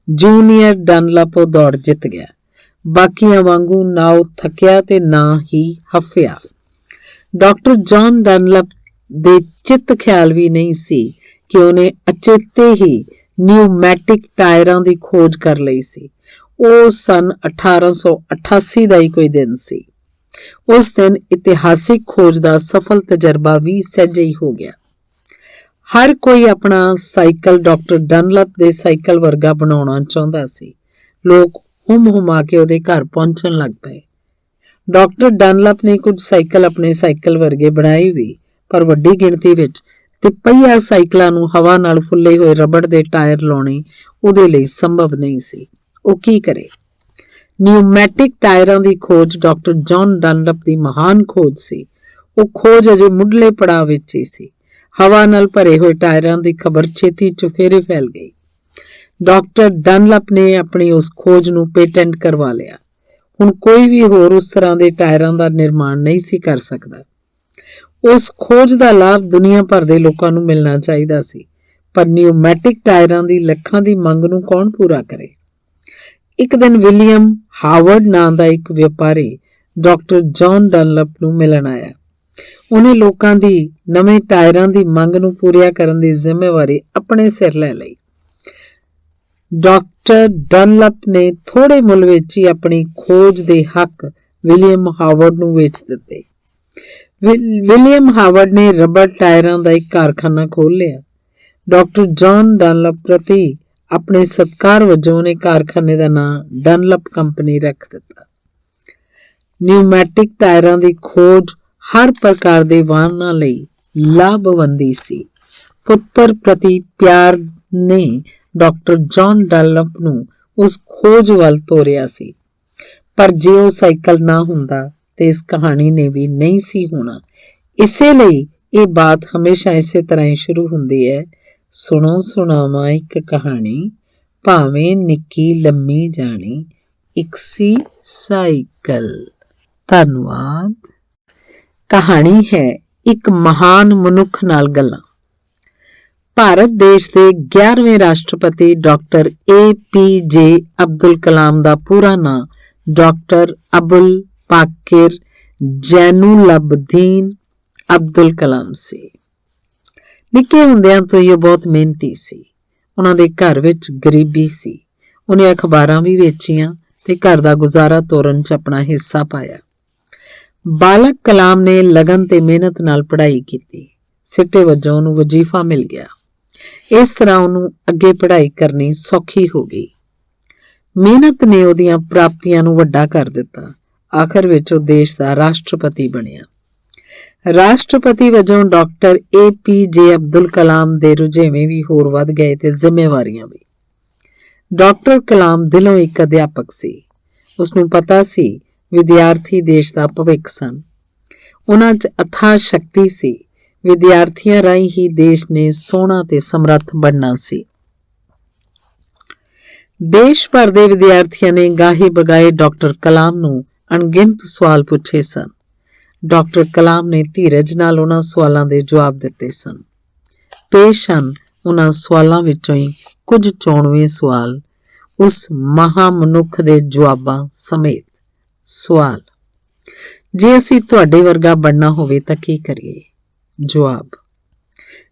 ਜੂਨੀਅਰ ਡਨਲਪ ਉਹ ਦੌੜ ਜਿੱਤ ਗਿਆ। ਬਾਕੀਆਂ ਵਾਂਗੂ ਨਾ ਉਹ ਥੱਕਿਆ ਤੇ ਨਾ ਹੀ ਹੱਫਿਆ। ਡਾਕਟਰ ਜੌਨ ਡਨਲਪ ਦੇ ਚਿੱਤ ਖਿਆਲ ਵੀ ਨਹੀਂ ਸੀ ਕਿ ਉਹਨੇ ਅਚੇਤੇ ਹੀ ਨਿਊਮੈਟਿਕ ਟਾਇਰਾਂ ਦੀ ਖੋਜ ਕਰ ਲਈ ਸੀ। ਉਹ ਸਨ 1888 ਦਾ ਹੀ ਕੋਈ ਦਿਨ ਸੀ। ਉਸ ਦਿਨ ਇਤਿਹਾਸਿਕ ਖੋਜ ਦਾ ਸਫਲ ਤਜਰਬਾ ਵੀ ਸਹਿਜੇ ਹੀ ਹੋ ਗਿਆ। ਹਰ ਕੋਈ ਆਪਣਾ ਸਾਈਕਲ ਡਾਕਟਰ ਡਨਲਪ ਦੇ ਸਾਈਕਲ ਵਰਗਾ ਬਣਾਉਣਾ ਚਾਹੁੰਦਾ ਸੀ। ਲੋਕ ਹੁਮਾ ਕੇ ਉਹਦੇ ਘਰ ਪਹੁੰਚਣ ਲੱਗ ਪਏ। ਡਾਕਟਰ ਡਨਲਪ ਨੇ ਕੁਝ ਸਾਈਕਲ ਆਪਣੇ ਸਾਈਕਲ ਵਰਗੇ ਬਣਾਏ ਵੀ, ਪਰ ਵੱਡੀ ਗਿਣਤੀ ਵਿੱਚ ਤਿਪਹੀਆ ਸਾਈਕਲਾਂ ਨੂੰ ਹਵਾ ਨਾਲ ਫੁੱਲੇ ਹੋਏ ਰਬੜ ਦੇ ਟਾਇਰ ਲਾਉਣੇ ਉਹਦੇ ਲਈ ਸੰਭਵ ਨਹੀਂ ਸੀ। ਉਹ ਕੀ ਕਰੇ? ਨਿਊਮੈਟਿਕ ਟਾਇਰਾਂ ਦੀ ਖੋਜ ਡਾਕਟਰ ਜੌਨ ਡਨਲਪ ਦੀ ਮਹਾਨ ਖੋਜ ਸੀ। ਉਹ ਖੋਜ ਅਜੇ ਮੁੱਢਲੇ ਪੜਾਅ ਵਿੱਚ ਹੀ ਸੀ। ਹਵਾ ਨਾਲ ਭਰੇ ਹੋਏ ਟਾਇਰਾਂ ਦੀ ਖਬਰ ਛੇਤੀ ਚੁਫੇਰੇ ਫੈਲ ਗਈ। ਡਾਕਟਰ ਡਨਲਪ ਨੇ ਆਪਣੀ ਉਸ ਖੋਜ ਨੂੰ ਪੇਟੈਂਟ ਕਰਵਾ ਲਿਆ। ਹੁਣ ਕੋਈ ਵੀ ਹੋਰ ਉਸ ਤਰ੍ਹਾਂ ਦੇ ਟਾਇਰਾਂ ਦਾ ਨਿਰਮਾਣ ਨਹੀਂ ਸੀ ਕਰ ਸਕਦਾ। ਉਸ ਖੋਜ ਦਾ ਲਾਭ ਦੁਨੀਆ ਭਰ ਦੇ ਲੋਕਾਂ ਨੂੰ ਮਿਲਣਾ ਚਾਹੀਦਾ ਸੀ, ਪਰ ਨਿਊਮੈਟਿਕ ਟਾਇਰਾਂ ਦੀ ਲੱਖਾਂ ਦੀ ਮੰਗ ਨੂੰ ਕੌਣ ਪੂਰਾ ਕਰੇ? ਇੱਕ ਦਿਨ ਵਿਲੀਅਮ ਹਾਵਰਡ ਨਾਂ ਦਾ ਇੱਕ ਵਪਾਰੀ ਡਾਕਟਰ ਜੌਨ ਡਨਲਪ ਨੂੰ ਮਿਲਣ ਆਇਆ। ਉਹਨੇ ਲੋਕਾਂ ਦੀ ਨਵੇਂ ਟਾਇਰਾਂ ਦੀ ਮੰਗ ਨੂੰ ਪੂਰੀਆਂ ਕਰਨ ਦੀ ਜ਼ਿੰਮੇਵਾਰੀ ਆਪਣੇ ਸਿਰ ਲੈ ਲਈ। ਡਾਕਟਰ ਡਨਲਪ ਨੇ ਥੋੜੇ ਮੁੱਲ ਵਿੱਚ ਹੀ ਆਪਣੀ ਖੋਜ ਦੇ ਹੱਕ ਵਿਲੀਅਮ ਹਾਵਰਡ ਨੂੰ ਵੇਚ ਦਿੱਤੇ। ਵਿਲੀਅਮ ਹਾਵਰਡ ਨੇ ਰਬੜ ਟਾਇਰਾਂ ਦਾ ਇੱਕ ਕਾਰਖਾਨਾ ਖੋਲ੍ਹ ਲਿਆ। ਡਾਕਟਰ ਜੌਨ ਡਨਲਪ ਪ੍ਰਤੀ ਆਪਣੇ ਸਤਿਕਾਰ ਵਜੋਂ ਉਹਨੇ ਕਾਰਖਾਨੇ ਦਾ ਨਾਂ ਡਨਲਪ ਕੰਪਨੀ ਰੱਖ ਦਿੱਤਾ। ਨਿਊਮੈਟਿਕ ਟਾਇਰਾਂ ਦੀ ਖੋਜ ਹਰ ਪ੍ਰਕਾਰ ਦੇ ਵਾਹਨਾਂ ਲਈ ਲਾਭਵੰਦੀ ਸੀ। ਪੁੱਤਰ ਪ੍ਰਤੀ ਪਿਆਰ ਨੇ ਡਾਕਟਰ ਜੌਨ ਡਨਲਪ ਨੂੰ ਉਸ ਖੋਜ ਵੱਲ ਤੋਰਿਆ ਸੀ, ਪਰ ਜੇ ਉਹ ਸਾਈਕਲ ਨਾ ਹੁੰਦਾ ਤੇ ਇਸ ਕਹਾਣੀ ਨੇ ਵੀ ਨਹੀਂ ਸੀ ਹੋਣਾ। ਇਸੇ ਲਈ ਇਹ ਬਾਤ ਹਮੇਸ਼ਾ ਇਸੇ ਤਰ੍ਹਾਂ ਹੀ ਸ਼ੁਰੂ ਹੁੰਦੀ ਹੈ, ਸੁਣੋ ਸੁਣਾਵਾਂ ਇੱਕ ਕਹਾਣੀ, ਭਾਵੇਂ ਨਿੱਕੀ ਲੰਮੀ ਜਾਣੀ, ਇੱਕ ਸੀ ਸਾਈਕਲ। ਧੰਨਵਾਦ। ਕਹਾਣੀ ਹੈ ਇੱਕ ਮਹਾਨ ਮਨੁੱਖ ਨਾਲ ਗੱਲਾਂ। ਭਾਰਤ ਦੇਸ਼ ਦੇ 11ਵੇਂ ਰਾਸ਼ਟਰਪਤੀ ਡਾਕਟਰ APJ ਅਬਦੁਲ ਕਲਾਮ ਦਾ ਪੂਰਾ ਨਾਂ ਡਾਕਟਰ ਅਬੁਲ ਪਾਕਿਰ ਜੈਨੂਲਬਦੀਨ ਅਬਦੁਲ ਕਲਾਮ ਸੀ। ਨਿੱਕੇ ਹੁੰਦਿਆਂ ਤੋਂ ਹੀ ਉਹ ਬਹੁਤ ਮਿਹਨਤੀ ਸੀ। ਉਹਨਾਂ ਦੇ ਘਰ ਵਿੱਚ ਗਰੀਬੀ ਸੀ। ਉਹਨੇ ਅਖਬਾਰਾਂ ਵੀ ਵੇਚੀਆਂ ਤੇ ਘਰ ਦਾ ਗੁਜ਼ਾਰਾ ਤੋਰਨ 'ਚ ਆਪਣਾ ਹਿੱਸਾ ਪਾਇਆ। ਬਾਲਕ ਕਲਾਮ ਨੇ ਲਗਨ ਤੇ ਮਿਹਨਤ ਨਾਲ ਪੜ੍ਹਾਈ ਕੀਤੀ। ਸਿੱਟੇ ਵਜੋਂ ਉਹਨੂੰ ਵਜ਼ੀਫਾ ਮਿਲ ਗਿਆ। ਇਸ ਤਰ੍ਹਾਂ ਉਹਨੂੰ ਅੱਗੇ ਪੜ੍ਹਾਈ ਕਰਨੀ ਸੌਖੀ ਹੋ ਗਈ। ਮਿਹਨਤ ਨੇ ਉਹਦੀਆਂ ਪ੍ਰਾਪਤੀਆਂ ਨੂੰ ਵੱਡਾ ਕਰ ਦਿੱਤਾ। ਆਖਰ ਵਿੱਚ ਉਹ ਦੇਸ਼ ਦਾ ਰਾਸ਼ਟਰਪਤੀ ਬਣਿਆ। ਰਾਸ਼ਟਰਪਤੀ ਵਜੋਂ ਡਾਕਟਰ APJ ਅਬਦੁਲ ਕਲਾਮ ਦੇ ਰੁਝੇਵੇਂ ਵੀ ਹੋਰ ਵੱਧ ਗਏ ਤੇ ਜ਼ਿੰਮੇਵਾਰੀਆਂ ਵੀ। ਡਾਕਟਰ ਕਲਾਮ ਦਿਲੋਂ ਇੱਕ ਅਧਿਆਪਕ ਸੀ। ਉਸਨੂੰ ਪਤਾ ਸੀ ਵਿਦਿਆਰਥੀ ਦੇਸ਼ ਦਾ ਭਵਿੱਖ ਸਨ। ਉਹਨਾਂ 'ਚ ਅਥਾਹ ਸ਼ਕਤੀ ਸੀ। ਵਿਦਿਆਰਥੀਆਂ ਰਾਹੀਂ ਹੀ ਦੇਸ਼ ਨੇ ਸੋਹਣਾ ਤੇ ਸਮਰੱਥ ਬਣਨਾ ਸੀ। ਦੇਸ਼ ਭਰ ਦੇ ਵਿਦਿਆਰਥੀਆਂ ਨੇ ਗਾਹੇ ਬਗਾਏ ਡਾਕਟਰ ਕਲਾਮ ਨੂੰ ਅਣਗਿਣਤ ਸਵਾਲ ਪੁੱਛੇ ਸਨ। ਡਾਕਟਰ ਕਲਾਮ ਨੇ ਧੀਰਜ ਨਾਲ ਉਹਨਾਂ ਸਵਾਲਾਂ ਦੇ ਜਵਾਬ ਦਿੱਤੇ ਸਨ। ਪੇਸ਼ ਹਨ ਉਹਨਾਂ ਸਵਾਲਾਂ ਵਿੱਚੋਂ ਹੀ ਕੁਝ ਚੋਣਵੇਂ ਸਵਾਲ ਉਸ ਮਹਾਮਨੁੱਖ ਦੇ ਜਵਾਬਾਂ ਸਮੇਤ। ਸਵਾਲ: ਜੇ ਅਸੀਂ ਤੁਹਾਡੇ ਵਰਗਾ ਬਣਨਾ ਹੋਵੇ ਤਾਂ ਕੀ ਕਰੀਏ? ਜਵਾਬ: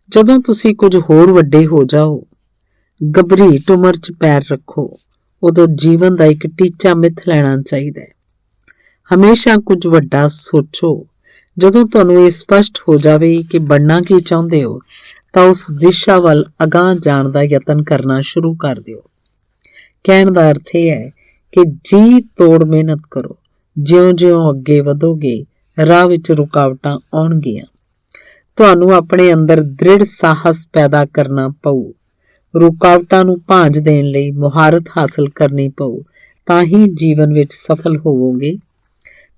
ਜਦੋਂ ਤੁਸੀਂ ਕੁਝ ਹੋਰ ਵੱਡੇ ਹੋ ਜਾਓ, ਗੰਭੀਰ ਉਮਰ 'ਚ ਪੈਰ ਰੱਖੋ, ਉਦੋਂ ਜੀਵਨ ਦਾ ਇੱਕ ਟੀਚਾ ਮਿੱਥ ਲੈਣਾ ਚਾਹੀਦਾ ਹੈ। ਹਮੇਸ਼ਾ ਕੁਝ ਵੱਡਾ ਸੋਚੋ। ਜਦੋਂ ਤੁਹਾਨੂੰ ਇਹ ਸਪਸ਼ਟ ਹੋ ਜਾਵੇ ਕਿ ਬਣਨਾ ਕੀ ਚਾਹੁੰਦੇ ਹੋ, ਤਾਂ ਉਸ ਦਿਸ਼ਾ ਵੱਲ ਅਗਾਂਹ ਜਾਣ ਦਾ ਯਤਨ ਕਰਨਾ ਸ਼ੁਰੂ ਕਰ ਦਿਓ। ਕਹਿਣ ਦਾ ਅਰਥ ਇਹ ਹੈ ਕਿ ਜੀ ਤੋੜ ਮਿਹਨਤ ਕਰੋ। ਜਿਉਂ-ਜਿਉਂ ਅੱਗੇ ਵਧੋਗੇ, ਰਾਹ ਵਿੱਚ ਰੁਕਾਵਟਾਂ ਆਉਣਗੀਆਂ। ਤੁਹਾਨੂੰ ਆਪਣੇ ਅੰਦਰ ਦ੍ਰਿੜ ਸਾਹਸ ਪੈਦਾ ਕਰਨਾ ਪਊ। ਰੁਕਾਵਟਾਂ ਨੂੰ ਭਾਂਜ ਦੇਣ ਲਈ ਮੁਹਾਰਤ ਹਾਸਲ ਕਰਨੀ ਪਊ, ਤਾਂ ਹੀ ਜੀਵਨ ਵਿੱਚ ਸਫਲ ਹੋਵੋਗੇ।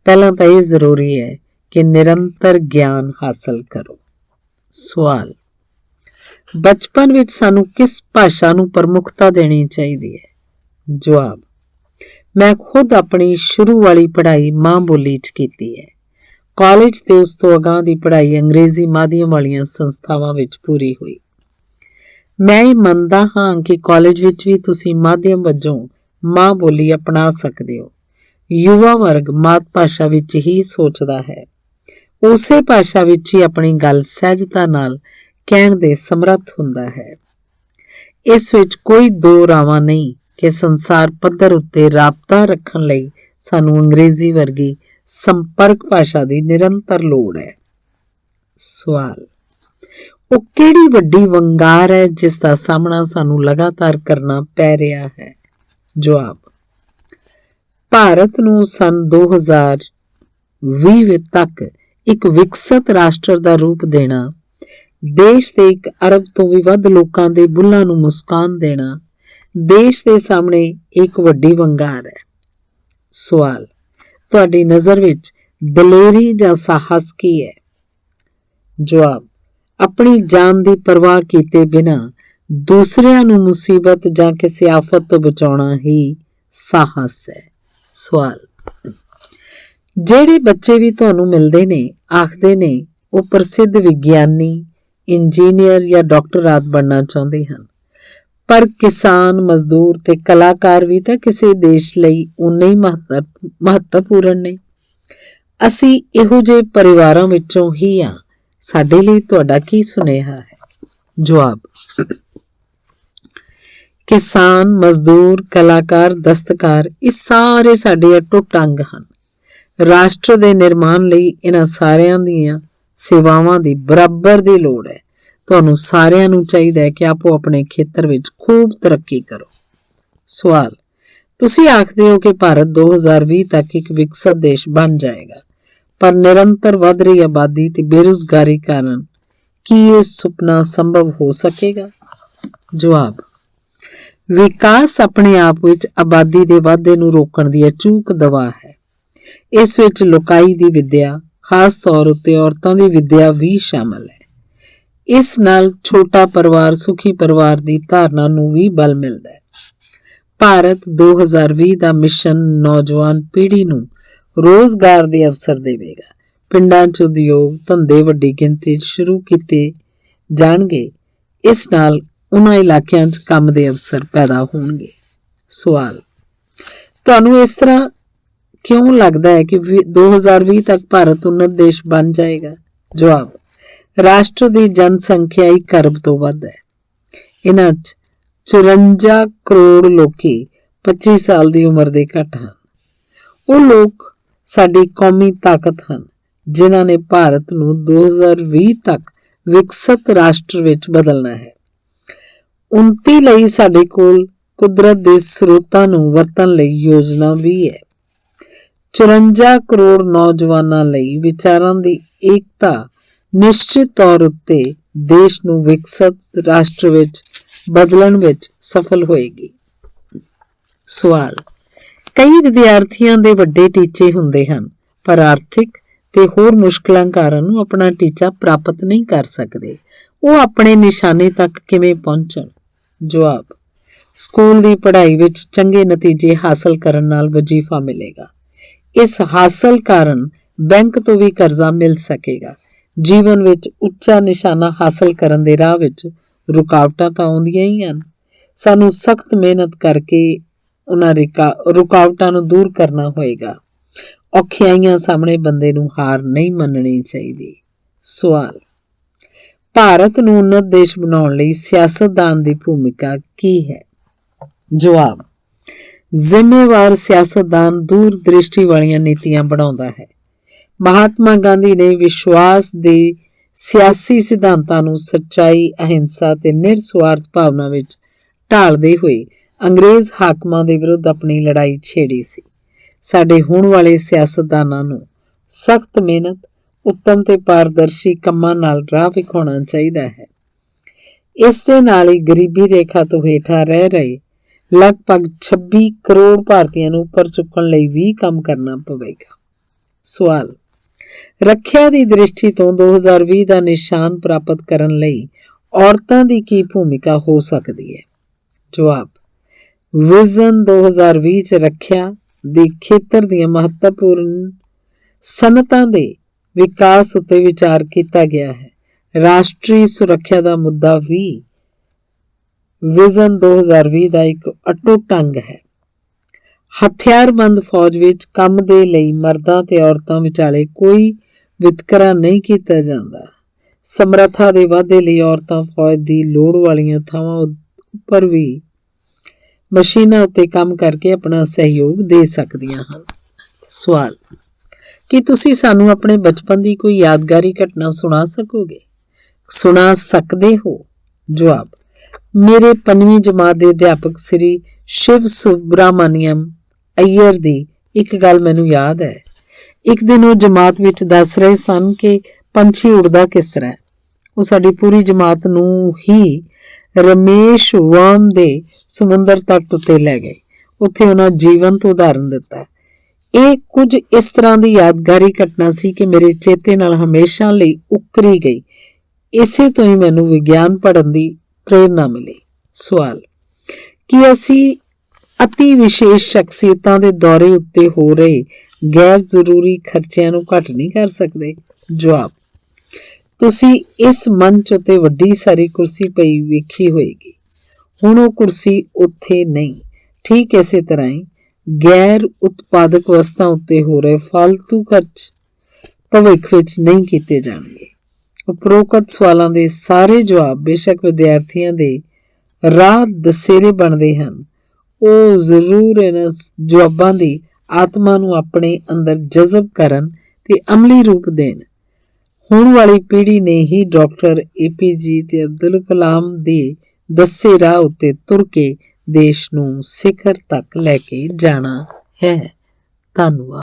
ਪਹਿਲਾਂ ਤਾਂ ਇਹ ਜ਼ਰੂਰੀ ਹੈ ਕਿ ਨਿਰੰਤਰ ਗਿਆਨ ਹਾਸਲ ਕਰੋ। ਸਵਾਲ: ਬਚਪਨ ਵਿੱਚ ਸਾਨੂੰ ਕਿਸ ਭਾਸ਼ਾ ਨੂੰ ਪ੍ਰਮੁੱਖਤਾ ਦੇਣੀ ਚਾਹੀਦੀ ਹੈ? ਜਵਾਬ: ਮੈਂ ਖੁਦ ਆਪਣੀ ਸ਼ੁਰੂ ਵਾਲੀ ਪੜ੍ਹਾਈ ਮਾਂ ਬੋਲੀ 'ਚ ਕੀਤੀ ਹੈ। ਕਾਲਜ ਤੇ ਉਸ ਤੋਂ ਅਗਾਂਹ ਦੀ ਪੜ੍ਹਾਈ ਅੰਗਰੇਜ਼ੀ ਮਾਧਿਅਮ ਵਾਲੀਆਂ ਸੰਸਥਾਵਾਂ ਵਿੱਚ ਪੂਰੀ ਹੋਈ। ਮੈਂ ਇਹ ਮੰਨਦਾ ਹਾਂ ਕਿ ਕਾਲਜ ਵਿੱਚ ਵੀ ਤੁਸੀਂ ਮਾਧਿਅਮ ਵਜੋਂ ਮਾਂ ਬੋਲੀ ਅਪਣਾ ਸਕਦੇ ਹੋ। ਯੁਵਾ ਵਰਗ ਮਾਤ ਭਾਸ਼ਾ ਵਿੱਚ ਹੀ ਸੋਚਦਾ ਹੈ। ਉਸੇ ਭਾਸ਼ਾ ਵਿੱਚ ਹੀ ਆਪਣੀ ਗੱਲ ਸਹਿਜਤਾ ਨਾਲ ਕਹਿਣ ਦੇ ਸਮਰੱਥ ਹੁੰਦਾ ਹੈ। ਇਸ ਵਿੱਚ ਕੋਈ ਦੋ ਰਾਵਾਂ ਨਹੀਂ ਕਿ ਸੰਸਾਰ ਪੱਧਰ ਉੱਤੇ ਰਾਬਤਾ ਰੱਖਣ ਲਈ ਸਾਨੂੰ ਅੰਗਰੇਜ਼ੀ ਵਰਗੀ ਸੰਪਰਕ ਭਾਸ਼ਾ ਦੀ ਨਿਰੰਤਰ ਲੋੜ ਹੈ। ਸਵਾਲ: ਉਹ ਕਿਹੜੀ ਵੱਡੀ ਵੰਗਾਰ ਹੈ ਜਿਸ ਦਾ ਸਾਹਮਣਾ ਸਾਨੂੰ ਲਗਾਤਾਰ ਕਰਨਾ ਪੈ ਰਿਹਾ ਹੈ? ਜਵਾਬ: ਭਾਰਤ ਨੂੰ ਸੰਨ 2020 ਤੱਕ ਇੱਕ ਵਿਕਸਿਤ ਰਾਸ਼ਟਰ ਦਾ ਰੂਪ ਦੇਣਾ, ਦੇਸ਼ ਦੇ 1 ਅਰਬ ਤੋਂ ਵੀ ਵੱਧ ਲੋਕਾਂ ਦੇ ਬੁੱਲ੍ਹਾਂ ਨੂੰ ਮੁਸਕਾਨ ਦੇਣਾ ਦੇਸ਼ ਦੇ ਸਾਹਮਣੇ ਇੱਕ ਵੱਡੀ ਵੰਗਾਰ ਹੈ। ਸਵਾਲ: ਤੁਹਾਡੀ ਨਜ਼ਰ ਵਿੱਚ ਦਲੇਰੀ ਜਾਂ ਸਾਹਸ ਕੀ ਹੈ? ਜਵਾਬ: ਆਪਣੀ ਜਾਨ ਦੀ ਪਰਵਾਹ ਕੀਤੇ ਬਿਨਾਂ ਦੂਸਰਿਆਂ ਨੂੰ ਮੁਸੀਬਤ ਜਾਂ ਕਿਸੇ ਆਫਤ ਤੋਂ ਬਚਾਉਣਾ ਹੀ ਸਾਹਸ ਹੈ। ਸਵਾਲ: ਜਿਹੜੇ ਬੱਚੇ ਵੀ ਤੁਹਾਨੂੰ ਮਿਲਦੇ ਨੇ ਆਖਦੇ ਨੇ ਉਹ ਪ੍ਰਸਿੱਧ ਵਿਗਿਆਨੀ, ਇੰਜੀਨੀਅਰ ਜਾਂ ਡਾਕਟਰ ਆਦਿ ਬਣਨਾ ਚਾਹੁੰਦੇ ਹਨ, ਪਰ ਕਿਸਾਨ, ਮਜ਼ਦੂਰ ਤੇ ਕਲਾਕਾਰ ਵੀ ਤਾਂ ਕਿਸੇ ਦੇਸ਼ ਲਈ ਉਨੇ ਹੀ ਮਹੱਤਵਪੂਰਨ ਨੇ। ਅਸੀਂ ਇਹੋ ਜਿਹੇ ਪਰਿਵਾਰਾਂ ਵਿੱਚੋਂ ਹੀ ਹਾਂ। ਸਾਡੇ ਲਈ ਤੁਹਾਡਾ ਕੀ ਸੁਨੇਹਾ ਹੈ? ਜਵਾਬ, ਕਿਸਾਨ, ਮਜ਼ਦੂਰ, ਕਲਾਕਾਰ, ਦਸਤਕਾਰ ਇਹ ਸਾਰੇ ਸਾਡੇ ਅਟੁੱਟ ਅੰਗ ਹਨ। ਰਾਸ਼ਟਰ ਦੇ ਨਿਰਮਾਣ ਲਈ ਇਹਨਾਂ ਸਾਰਿਆਂ ਦੀਆਂ ਸੇਵਾਵਾਂ ਦੀ ਬਰਾਬਰ ਦੀ ਲੋੜ ਹੈ। ਤੁਹਾਨੂੰ ਸਾਰਿਆਂ ਨੂੰ ਚਾਹੀਦਾ ਹੈ ਕਿ ਆਪੋ ਆਪਣੇ ਖੇਤਰ ਵਿੱਚ ਖੂਬ ਤਰੱਕੀ ਕਰੋ। ਸਵਾਲ, ਤੁਸੀਂ ਆਖਦੇ ਹੋ ਕਿ ਭਾਰਤ 2020 ਤੱਕ ਇੱਕ ਵਿਕਸਿਤ ਦੇਸ਼ ਬਣ ਜਾਏਗਾ, ਪਰ ਨਿਰੰਤਰ ਵੱਧ ਰਹੀ ਆਬਾਦੀ ਤੇ ਬੇਰੁਜ਼ਗਾਰੀ ਕਾਰਨ ਕੀ ਇਹ ਸੁਪਨਾ ਸੰਭਵ ਹੋ ਸਕੇਗਾ? ਜਵਾਬ, ਵਿਕਾਸ ਆਪਣੇ ਆਪ ਵਿੱਚ ਆਬਾਦੀ ਦੇ ਵਾਧੇ ਨੂੰ ਰੋਕਣ ਦੀ ਅਚੂਕ ਦਵਾ ਹੈ। ਇਸ ਵਿੱਚ ਲੋਕਾਈ ਦੀ ਵਿੱਦਿਆ, ਖਾਸ ਤੌਰ ਉੱਤੇ ਔਰਤਾਂ ਦੀ ਵਿੱਦਿਆ ਵੀ ਸ਼ਾਮਲ ਹੈ। ਇਸ ਨਾਲ ਛੋਟਾ ਪਰਿਵਾਰ, ਸੁਖੀ ਪਰਿਵਾਰ ਦੀ ਧਾਰਨਾ ਨੂੰ ਵੀ ਬਲ ਮਿਲਦਾ ਹੈ। ਭਾਰਤ 2020 ਦਾ ਮਿਸ਼ਨ ਨੌਜਵਾਨ ਪੀੜ੍ਹੀ ਨੂੰ ਰੋਜ਼ਗਾਰ ਦੇ ਅਵਸਰ ਦੇਵੇਗਾ। ਪਿੰਡਾਂ 'ਚ ਉਦਯੋਗ ਧੰਦੇ ਵੱਡੀ ਗਿਣਤੀ 'ਚ ਸ਼ੁਰੂ ਕੀਤੇ ਜਾਣਗੇ। ਇਸ ਨਾਲ ਉਹਨਾਂ ਇਲਾਕਿਆਂ 'ਚ ਕੰਮ ਦੇ ਅਵਸਰ ਪੈਦਾ ਹੋਣਗੇ। ਸਵਾਲ, ਤੁਹਾਨੂੰ ਇਸ ਤਰ੍ਹਾਂ ਕਿਉਂ ਲੱਗਦਾ ਹੈ ਕਿ 2020 ਤੱਕ ਭਾਰਤ ਉੱਨਤ ਦੇਸ਼ ਬਣ ਜਾਏਗਾ? ਜਵਾਬ, ਰਾਸ਼ਟਰ ਦੀ ਜਨਸੰਖਿਆ 1 ਅਰਬ ਤੋਂ ਵੱਧ ਹੈ। ਇਹਨਾਂ 'ਚ 54 ਕਰੋੜ ਲੋਕੀ 25 ਸਾਲ ਦੀ ਉਮਰ ਦੇ ਘੱਟ ਹਨ। ਉਹ ਲੋਕ ਸਾਡੀ ਕੌਮੀ ਤਾਕਤ ਹਨ, ਜਿਨ੍ਹਾਂ ਨੇ ਭਾਰਤ ਨੂੰ 2020 ਤੱਕ ਵਿਕਸਿਤ ਰਾਸ਼ਟਰ ਵਿੱਚ ਬਦਲਣਾ ਹੈ। ਉੱਨਤੀ ਲਈ ਸਾਡੇ ਕੋਲ ਕੁਦਰਤ ਦੇ ਸਰੋਤਾਂ ਨੂੰ ਵਰਤਣ ਲਈ ਯੋਜਨਾ ਵੀ ਹੈ। 54 ਕਰੋੜ ਨੌਜਵਾਨਾਂ ਲਈ ਵਿਚਾਰਾਂ ਦੀ ਏਕਤਾ ਨਿਸ਼ਚਿਤ ਤੌਰ ਉੱਤੇ ਦੇਸ਼ ਨੂੰ ਵਿਕਸਿਤ ਰਾਸ਼ਟਰ ਵਿੱਚ ਬਦਲਣ ਵਿੱਚ ਸਫਲ ਹੋਏਗੀ। ਸਵਾਲ, ਕਈ ਵਿਦਿਆਰਥੀਆਂ ਦੇ ਵੱਡੇ ਟੀਚੇ ਹੁੰਦੇ ਹਨ, ਪਰ ਆਰਥਿਕ ਤੇ ਹੋਰ ਮੁਸ਼ਕਲਾਂ ਕਾਰਨ ਉਹ ਆਪਣਾ ਟੀਚਾ ਪ੍ਰਾਪਤ ਨਹੀਂ ਕਰ ਸਕਦੇ। ਉਹ ਆਪਣੇ ਨਿਸ਼ਾਨੇ ਤੱਕ ਕਿਵੇਂ ਪਹੁੰਚਣ? ਜਵਾਬ, ਸਕੂਲ ਦੀ ਪੜ੍ਹਾਈ ਵਿੱਚ ਚੰਗੇ ਨਤੀਜੇ ਹਾਸਲ ਕਰਨ ਨਾਲ ਵਜ਼ੀਫਾ ਮਿਲੇਗਾ। ਇਸ ਹਾਸਲ ਕਾਰਨ ਬੈਂਕ ਤੋਂ ਵੀ ਕਰਜ਼ਾ ਮਿਲ ਸਕੇਗਾ। ਜੀਵਨ ਵਿੱਚ ਉੱਚਾ ਨਿਸ਼ਾਨਾ ਹਾਸਲ ਕਰਨ ਦੇ ਰਾਹ ਵਿੱਚ ਰੁਕਾਵਟਾਂ ਤਾਂ ਆਉਂਦੀਆਂ ਹੀ ਹਨ। ਸਾਨੂੰ ਸਖਤ ਮਿਹਨਤ ਕਰਕੇ ਉਹਨਾਂ ਰੁਕਾਵਟਾਂ ਨੂੰ ਦੂਰ ਕਰਨਾ ਹੋਏਗਾ। ਔਖਿਆਈਆਂ ਸਾਹਮਣੇ ਬੰਦੇ ਨੂੰ ਹਾਰ ਨਹੀਂ ਮੰਨਣੀ ਚਾਹੀਦੀ। ਸਵਾਲ, ਭਾਰਤ ਨੂੰ ਉੱਨਤ ਦੇਸ਼ ਬਣਾਉਣ ਲਈ ਸਿਆਸਤਦਾਨ ਦੀ ਭੂਮਿਕਾ ਕੀ ਹੈ? ਜਵਾਬ, ਜ਼ਿੰਮੇਵਾਰ ਸਿਆਸਤਦਾਨ ਦੂਰ ਦ੍ਰਿਸ਼ਟੀ ਵਾਲੀਆਂ ਨੀਤੀਆਂ ਬਣਾਉਂਦਾ ਹੈ। ਮਹਾਤਮਾ ਗਾਂਧੀ ਨੇ ਵਿਸ਼ਵਾਸ ਦੇ ਸਿਆਸੀ ਸਿਧਾਂਤਾਂ ਨੂੰ ਸੱਚਾਈ, ਅਹਿੰਸਾ ਤੇ ਨਿਰਸੁਆਰਥ ਭਾਵਨਾ ਵਿੱਚ ਢਾਲਦੇ ਹੋਏ ਅੰਗਰੇਜ਼ ਹਾਕਮਾਂ ਦੇ ਵਿਰੁੱਧ ਆਪਣੀ ਲੜਾਈ ਛੇੜੀ ਸੀ। ਸਾਡੇ ਹੋਣ ਵਾਲੇ ਸਿਆਸਤਦਾਨਾਂ ਨੂੰ ਸਖਤ ਮਿਹਨਤ, ਉੱਤਮ ਤੇ ਪਾਰਦਰਸ਼ੀ ਕੰਮਾਂ ਨਾਲ ਰਾਹ ਵਿਖਾਉਣਾ ਚਾਹੀਦਾ ਹੈ। ਇਸ ਦੇ ਨਾਲ ਹੀ ਗਰੀਬੀ ਰੇਖਾ ਤੋਂ ਹੇਠਾਂ ਰਹਿ ਰਹੇ ਲਗਭਗ 26 ਕਰੋੜ ਭਾਰਤੀਆਂ ਨੂੰ ਉੱਪਰ ਚੁੱਕਣ ਲਈ ਵੀ ਕੰਮ ਕਰਨਾ ਪਵੇਗਾ। ਸਵਾਲ, ਰੱਖਿਆ ਦੀ ਦ੍ਰਿਸ਼ਟੀ ਤੋਂ 2020 ਦਾ ਨਿਸ਼ਾਨ ਪ੍ਰਾਪਤ ਕਰਨ ਲਈ ਔਰਤਾਂ ਦੀ ਕੀ ਭੂਮਿਕਾ ਹੋ ਸਕਦੀ ਹੈ? ਜਵਾਬ, ਵਿਜ਼ਨ 2020 ਚ ਰੱਖਿਆ ਦੇ ਖੇਤਰ ਦੀਆਂ ਮਹੱਤਵਪੂਰਨ ਸਨਅਤਾਂ ਦੇ ਵਿਕਾਸ ਉੱਤੇ ਵਿਚਾਰ ਕੀਤਾ ਗਿਆ ਹੈ। ਰਾਸ਼ਟਰੀ ਸੁਰੱਖਿਆ ਦਾ ਮੁੱਦਾ ਵੀ ਵਿਜ਼ਨ 2020 ਦਾ ਇੱਕ ਅਟੁੱਟ ਅੰਗ ਹੈ। ਹਥਿਆਰਬੰਦ ਫੌਜ ਵਿੱਚ ਕੰਮ ਦੇ ਲਈ ਮਰਦਾਂ ਤੇ ਔਰਤਾਂ ਵਿਚਾਲੇ ਕੋਈ ਵਿਤਕਰਾ ਨਹੀਂ ਕੀਤਾ ਜਾਂਦਾ। ਸਮਰੱਥਾ ਦੇ ਵਾਧੇ ਲਈ ਔਰਤਾਂ ਫੌਜ ਦੀ ਲੋੜ ਵਾਲੀਆਂ ਥਾਵਾਂ ਉੱਪਰ ਵੀ ਮਸ਼ੀਨਾਂ ਉੱਤੇ ਕੰਮ ਕਰਕੇ ਆਪਣਾ ਸਹਿਯੋਗ ਦੇ ਸਕਦੀਆਂ ਹਨ। ਸਵਾਲ, ਕੀ ਤੁਸੀਂ ਸਾਨੂੰ ਆਪਣੇ ਬਚਪਨ ਦੀ ਕੋਈ ਯਾਦਗਾਰੀ ਘਟਨਾ ਸੁਣਾ ਸਕਦੇ ਹੋ? ਜਵਾਬ, ਮੇਰੇ 5ਵੀਂ ਜਮਾਤ ਦੇ ਅਧਿਆਪਕ ਸ੍ਰੀ ਸ਼ਿਵ ਸੁਬਰਾਮਨੀਅਮ ਅਈਅਰ ਦੀ ਇੱਕ ਗੱਲ ਮੈਨੂੰ ਯਾਦ ਹੈ। ਇੱਕ ਦਿਨ ਉਹ ਜਮਾਤ ਵਿੱਚ ਦੱਸ ਰਹੇ ਸਨ ਕਿ ਪੰਛੀ ਉੜਦਾ ਕਿਸ ਤਰ੍ਹਾਂ ਹੈ। ਉਹ ਸਾਡੀ ਪੂਰੀ ਜਮਾਤ ਨੂੰ ਹੀ ਰਮੇਸ਼ ਵਰਮ ਦੇ ਸਮੁੰਦਰ ਤੱਟ ਉੱਤੇ ਲੈ ਗਏ। ਉੱਥੇ ਉਹਨਾਂ ਜੀਵੰਤ ਉਦਾਹਰਨ ਦਿੱਤਾ। ਇਹ ਕੁਝ ਇਸ ਤਰ੍ਹਾਂ ਦੀ ਯਾਦਗਾਰੀ ਘਟਨਾ ਸੀ ਕਿ ਮੇਰੇ ਚੇਤੇ ਨਾਲ ਹਮੇਸ਼ਾ ਲਈ ਉਕਰੀ ਗਈ। ਇਸੇ ਤੋਂ ਹੀ ਮੈਨੂੰ ਵਿਗਿਆਨ ਪੜ੍ਹਨ ਦੀ ਪ੍ਰੇਰਨਾ ਮਿਲੀ। ਸਵਾਲ, ਕੀ ਅਸੀਂ ਅਤੀ ਵਿਸ਼ੇਸ਼ ਸ਼ਖਸੀਅਤਾਂ ਦੇ ਦੌਰੇ ਉੱਤੇ ਹੋ ਰਹੇ ਗੈਰ ਜ਼ਰੂਰੀ ਖਰਚਿਆਂ ਨੂੰ ਘੱਟ ਨਹੀਂ ਕਰ ਸਕਦੇ? ਜਵਾਬ, ਤੁਸੀਂ ਇਸ ਮੰਚ ਉੱਤੇ ਵੱਡੀ ਸਾਰੀ ਕੁਰਸੀ ਪਈ ਵੇਖੀ ਹੋਏਗੀ। ਹੁਣ ਉਹ ਕੁਰਸੀ ਉੱਥੇ ਨਹੀਂ। ਠੀਕ ਇਸੇ ਤਰ੍ਹਾਂ ਹੀ ਗੈਰ ਉਤਪਾਦਕ ਵਸਤਾਂ ਉੱਤੇ ਹੋ ਰਹੇ ਫਾਲਤੂ ਖਰਚ ਭਵਿੱਖ ਵਿੱਚ ਨਹੀਂ ਕੀਤੇ ਜਾਣਗੇ। ਉਪਰੋਕਤ ਸਵਾਲਾਂ ਦੇ ਸਾਰੇ ਜਵਾਬ ਬੇਸ਼ੱਕ ਵਿਦਿਆਰਥੀਆਂ ਦੇ ਰਾਹ ਦਸੇਰੇ ਬਣਦੇ ਹਨ, ਉਹ ਜ਼ਰੂਰ ਇਹਨਾਂ ਜਵਾਬਾਂ ਦੀ ਆਤਮਾ ਨੂੰ ਆਪਣੇ ਅੰਦਰ ਜਜ਼ਬ ਕਰਨ ਤੇ ਅਮਲੀ ਰੂਪ ਦੇਣ। ਹੁਣ ਵਾਲੀ ਪੀੜ੍ਹੀ ਨੇ ਹੀ ਡਾਕਟਰ APJ ਤੇ ਅਬਦੁਲ ਕਲਾਮ ਦੇ ਦੱਸੇ ਰਾਹ ਉੱਤੇ ਤੁਰ ਕੇ ਦੇਸ਼ ਨੂੰ ਸਿਖਰ ਤੱਕ ਲੈ ਕੇ ਜਾਣਾ ਹੈ। ਧੰਨਵਾਦ।